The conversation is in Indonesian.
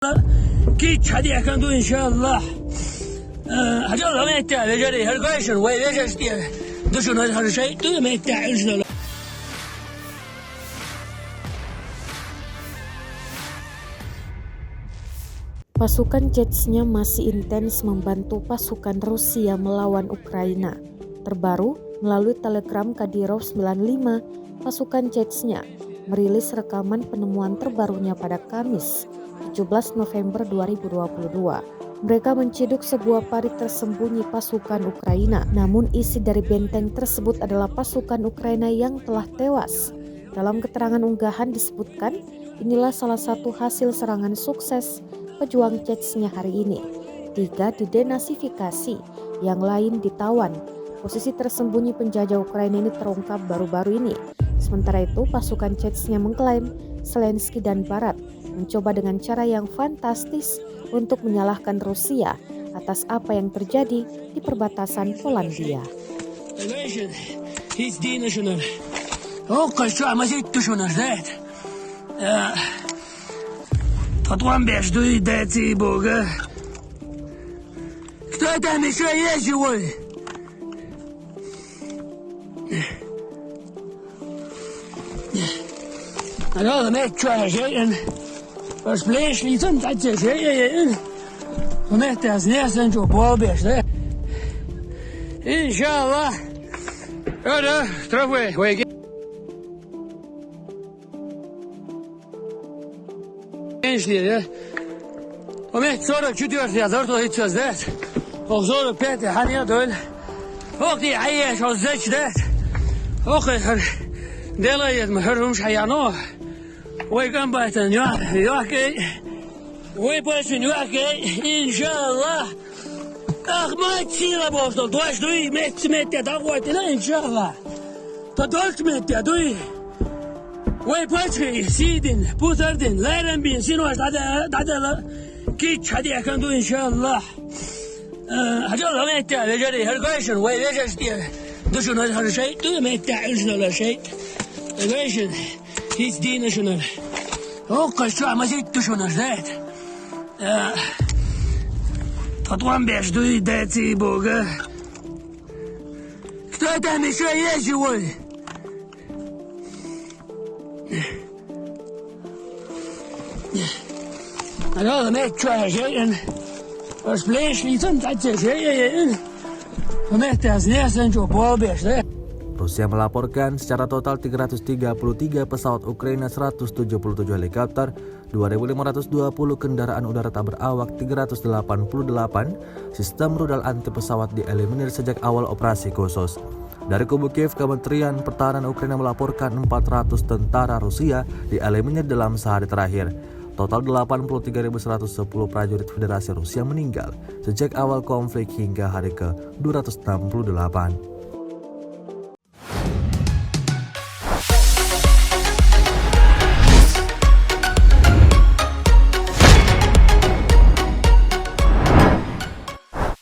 كان إن شاء الله هجر ما يتعب جري هالقايشر ويجلس دشون هذا الشيء تو ما يتعب. Pasukan Chechnya masih intens membantu pasukan Rusia melawan Ukraina. Terbaru, melalui telegram Kadyrov 95, pasukan Chechnya merilis rekaman penemuan terbarunya pada Kamis, 17 November 2022. Mereka menciduk sebuah parit tersembunyi pasukan Ukraina, namun isi dari benteng tersebut adalah pasukan Ukraina yang telah tewas. Dalam keterangan unggahan disebutkan, inilah salah satu hasil serangan sukses pejuang Chechnya hari ini. 3 didenasifikasi, yang lain ditawan. Posisi tersembunyi penjajah Ukraina ini terungkap baru-baru ini. Sementara itu, pasukan Chechnya mengklaim Zelensky dan Barat mencoba dengan cara yang fantastis untuk menyalahkan Rusia atas apa yang terjadi di perbatasan Polandia. Потом между идеей Бога. Кто там еще есть живой? أنا ما أتشوه شيئا بس بليش لي تنتعد شيئا وما تهزنيس نشوف بوابيش ده إن شاء الله هذا تروي ويجي gençliğe o sonra gidiyor ya dört o hiç sözler o sonra pete hani ya döl o ki ayyaş o zeçler o kadar delayet mahrum şayano o kan baytan ya ki o başın ya ki inşallah ahmet çila bostol duaş duy met ya davaytına inşallah ta dört met ya duy وي باتشي سيدن بوتردن لايرن بين سينواش دادا كي تشادي كان إن شاء الله هجر ما يتعب جري هالقايشر ويجلس دشون هذا الشيء تو ما يتعب ولا شيء القايشر هيز دين شنو هو قشوا ما زيد دشون هذا تطوان بيش دوي داتي بوغا كتاتا مش يجي وي أنا ما أتشوه شيئا بس بليش لي تنتعد شيئا وما تهزنيس نشوف بوابيش ده. Rusia melaporkan secara total 333 pesawat Ukraina, 177 helikopter, 2.520 kendaraan udara tak berawak, 388 sistem rudal anti pesawat dieliminir sejak awal operasi khusus. Dari kubu Kiev, Kementerian Pertahanan Ukraina melaporkan 400 tentara Rusia dieliminir dalam sehari terakhir. Total 83.110 prajurit Federasi Rusia meninggal sejak awal konflik hingga hari ke-268.